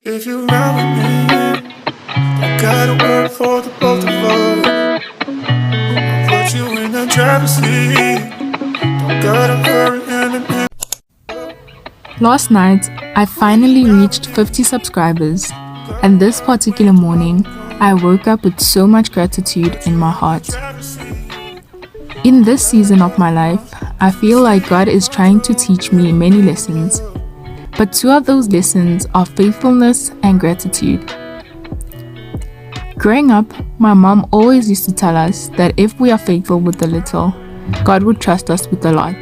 If you ride with me, I gotta work for the both of us. I'll put you in the driver's seat. Don't gotta hurry and Last night, I finally reached 50 subscribers, and this particular morning, I woke up with so much gratitude in my heart. In this season of my life, I feel like God is trying to teach me many lessons, but two of those lessons are faithfulness and gratitude. Growing up, my mom always used to tell us that if we are faithful with the little, God would trust us with a lot.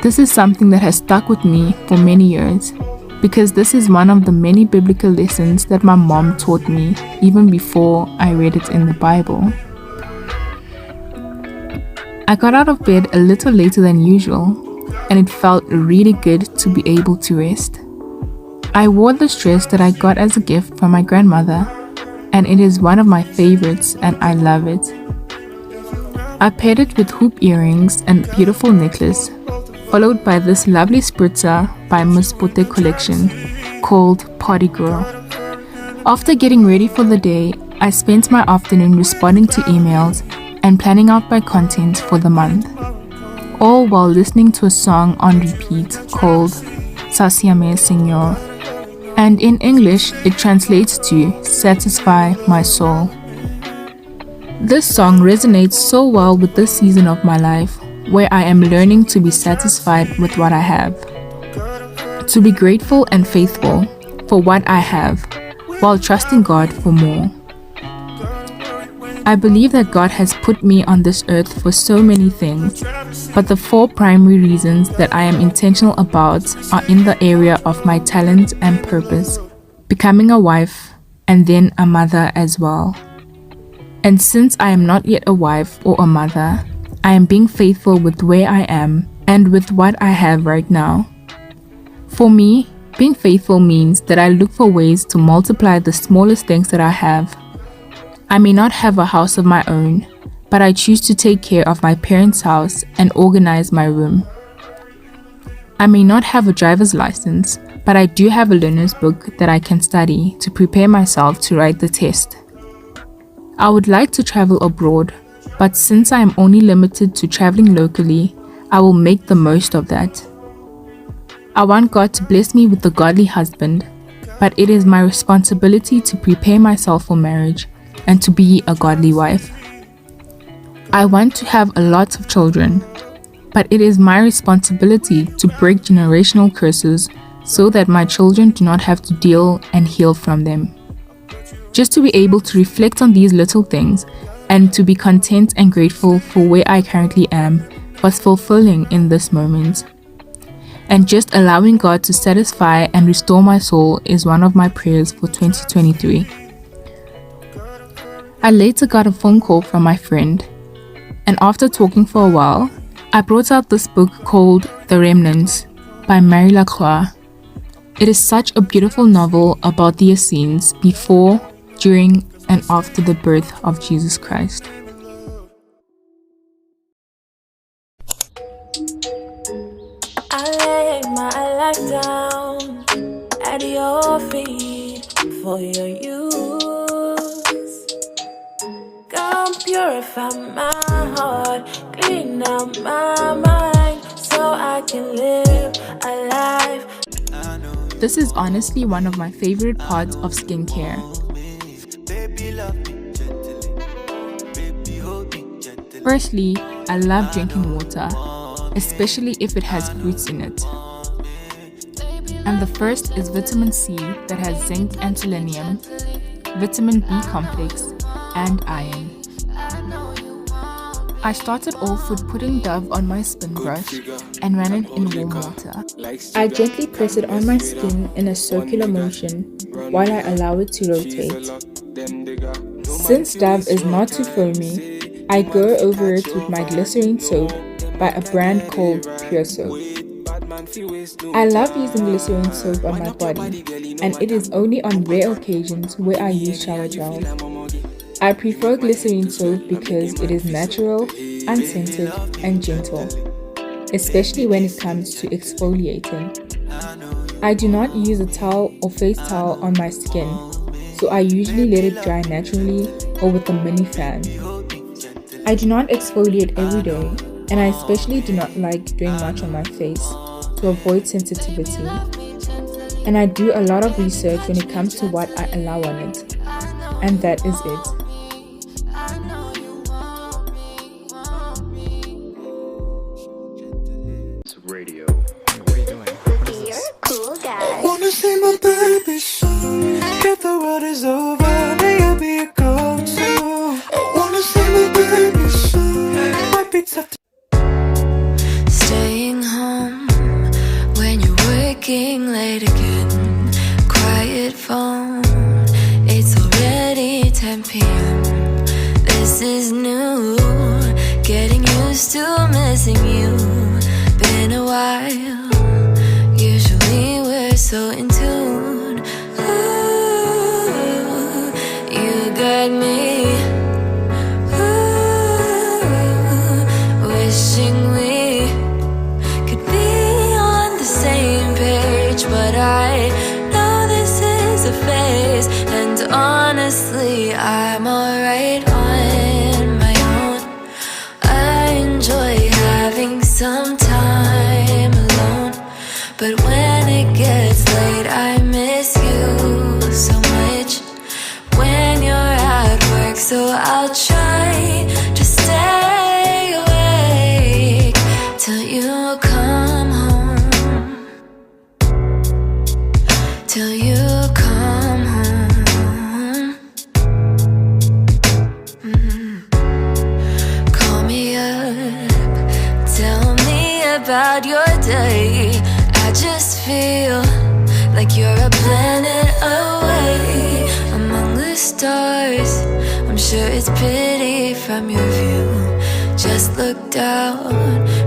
This is something that has stuck with me for many years, because this is one of the many biblical lessons that my mom taught me even before I read it in the Bible. I got out of bed a little later than usual, and it felt really good to be able to rest. I wore this dress that I got as a gift from my grandmother, and it is one of my favorites and I love it. I paired it with hoop earrings and beautiful necklace, followed by this lovely spritzer by Miss Pote collection called Party Girl. After getting ready for the day, I spent my afternoon responding to emails and planning out my content for the month, all while listening to a song on repeat called Sasiame Señor, and in English it translates to Satisfy My Soul. This song resonates so well with this season of my life, where I am learning to be satisfied with what I have, to be grateful and faithful for what I have, while trusting God for more. I believe that God has put me on this earth for so many things, but the four primary reasons that I am intentional about are in the area of my talent and purpose, becoming a wife, and then a mother as well. And since I am not yet a wife or a mother, I am being faithful with where I am and with what I have right now. For me, being faithful means that I look for ways to multiply the smallest things that I have. I may not have a house of my own, but I choose to take care of my parents' house and organize my room. I may not have a driver's license, but I do have a learner's book that I can study to prepare myself to write the test. I would like to travel abroad, but since I am only limited to traveling locally, I will make the most of that. I want God to bless me with a godly husband, but it is my responsibility to prepare myself for marriage and to be a godly wife. I want to have a lot of children, but it is my responsibility to break generational curses so that my children do not have to deal and heal from them. Just to be able to reflect on these little things and to be content and grateful for where I currently am was fulfilling in this moment. And just allowing God to satisfy and restore my soul is one of my prayers for 2023. I later got a phone call from my friend, and after talking for a while, I brought out this book called The Remnants by Marie Lacroix. It is such a beautiful novel about the Essenes before, during, and after the birth of Jesus Christ. I lay my life down at your feet for your use. Come purify my heart, clean out my mind, so I can live a life. This is honestly one of my favorite parts of skincare. Firstly, I love drinking water, especially if it has fruits in it. And the first is vitamin C that has zinc and selenium, vitamin B complex, and iron. I started off with putting Dove on my spin brush and ran it in warm water. I gently press it on my skin in a circular motion while I allow it to rotate. Since Dove is not too foamy, I go over it with my glycerine soap by a brand called Pure Soap. I love using glycerine soap on my body, and it is only on rare occasions where I use shower gel. I prefer glycerine soap because it is natural, unscented, and gentle, especially when it comes to exfoliating. I do not use a towel or face towel on my skin, so I usually let it dry naturally or with a mini fan. I do not exfoliate every day, and I especially do not like doing much on my face to avoid sensitivity. And I do a lot of research when it comes to what I allow on it, and that is it. Radio. What are you doing? What is this? Cool guy. Wanna see my baby soon. If the world is over, may I be a go-to. I wanna see my baby soon. Might be tough to Staying home when you're working late again. Quiet phone, it's already 10 p.m. This is new, getting used to missing you. Been a while, usually we're so in tune. Ooh, you got me. Ooh, wishing we could be on the same page, but I know this is a phase, and honestly, I'm alright on my own. I enjoy having some time alone, but when it gets late, I miss you so much. When you're at work, so I'll try to stay awake till you come home. Till you come home. Call me up, tell me about your day. I just feel like you're a planet away among the stars. I'm sure it's pretty from your view. Just look down,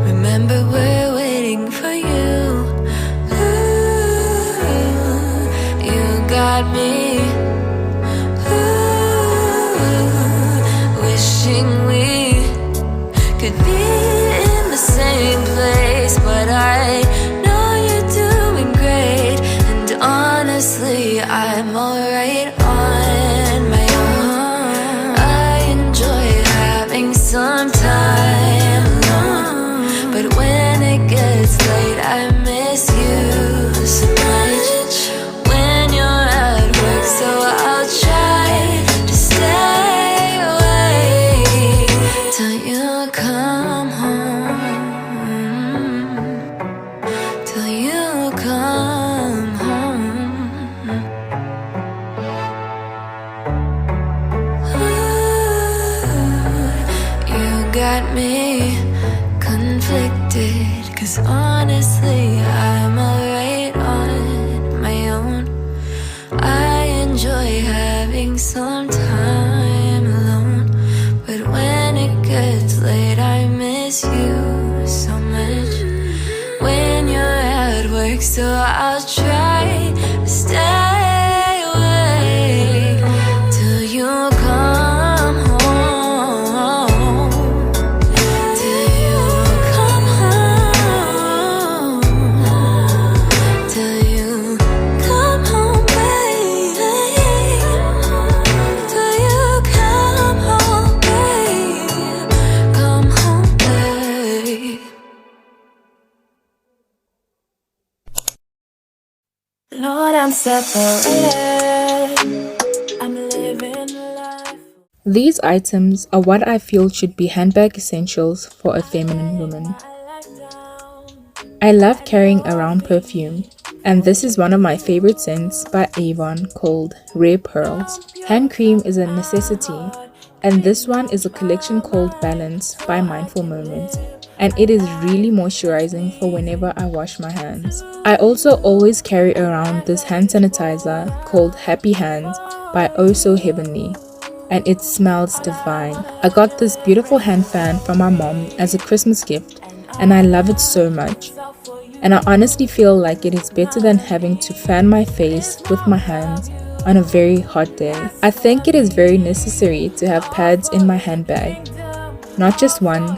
remember we're waiting for you. Ooh, you got me. Ooh, wishing we could be in the same place, but I know you're doing great, and honestly, I'm alright on my own. I enjoy having some time alone, but when it gets late, I miss you so much. When you're at work, so I'll try to stay away till you come home. Till you come home. Ooh, you got me conflicted, 'cause honestly, I'm alright on my own. I enjoy having some time alone, but when it gets late, I miss you so much. When you're at work, so I'll try to stay awake till you come home. Till you come home. Till you come home, baby. Till you come home, babe. Come home, babe. Lord, I'm separated. I'm living life. These items are what I feel should be handbag essentials for a feminine woman. I love carrying around perfume, and this is one of my favorite scents by Avon called Rare Pearls. Hand cream is a necessity, and this one is a collection called Balance by Mindful Moments, and it is really moisturizing for whenever I wash my hands. I also always carry around this hand sanitizer called Happy Hands by Oh So Heavenly, and it smells divine. I got this beautiful hand fan from my mom as a Christmas gift, and I love it so much. And I honestly feel like it is better than having to fan my face with my hands on a very hot day. I think it is very necessary to have pads in my handbag, not just one,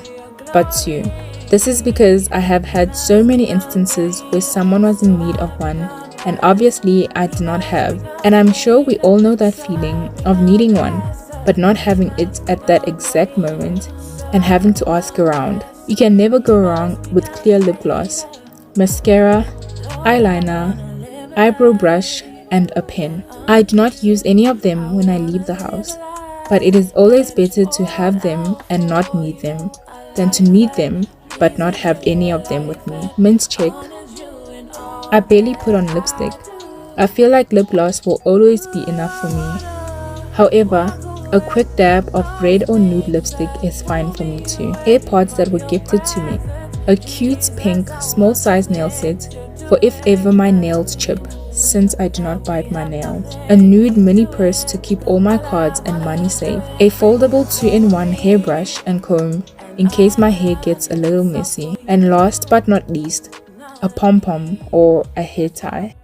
but two. This is because I have had so many instances where someone was in need of one and obviously I did not have. And I'm sure we all know that feeling of needing one, but not having it at that exact moment and having to ask around. You can never go wrong with clear lip gloss, mascara, eyeliner, eyebrow brush, and a pen. I do not use any of them when I leave the house, but it is always better to have them and not need them than to need them but not have any of them with me. Mince check. I barely put on lipstick. I feel like lip gloss will always be enough for me. However, a quick dab of red or nude lipstick is fine for me too. AirPods that were gifted to me. A cute pink small size nail set for if ever my nails chip, since I do not bite my nails. A nude mini purse to keep all my cards and money safe. A foldable 2-in-1 hairbrush and comb in case my hair gets a little messy. And last but not least, a pom-pom or a hair tie.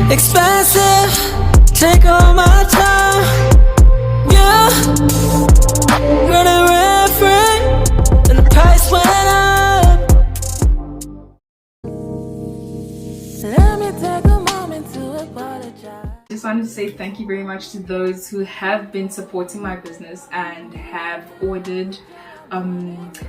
Expensive, take all my time. Yeah, running reference, and the price went up. Let me take a moment to apologize. Just wanted to say thank you very much to those who have been supporting my business and have ordered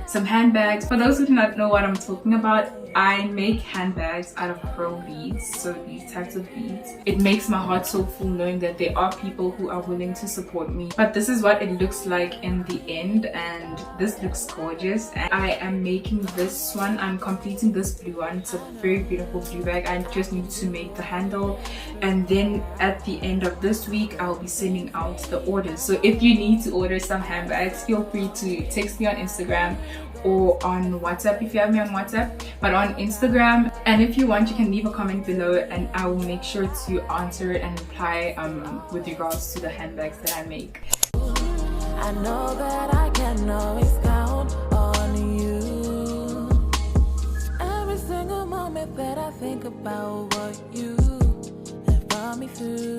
some handbags. For those who do not know what I'm talking about, I make handbags out of pearl beads, so these types of beads. It makes my heart so full knowing that there are people who are willing to support me. But this is what it looks like in the end, and this looks gorgeous. And I am making this one. I'm completing this blue one. It's a very beautiful blue bag. I just need to make the handle, and then at the end of this week I'll be sending out the orders. So if you need to order some handbags, feel free to text me on Instagram or on WhatsApp if you have me on WhatsApp, but on Instagram. And if you want, you can leave a comment below and I will make sure to answer it and reply with regards to the handbags that I make. I know that I can always count on you. Every single moment that I think about what you have brought me through.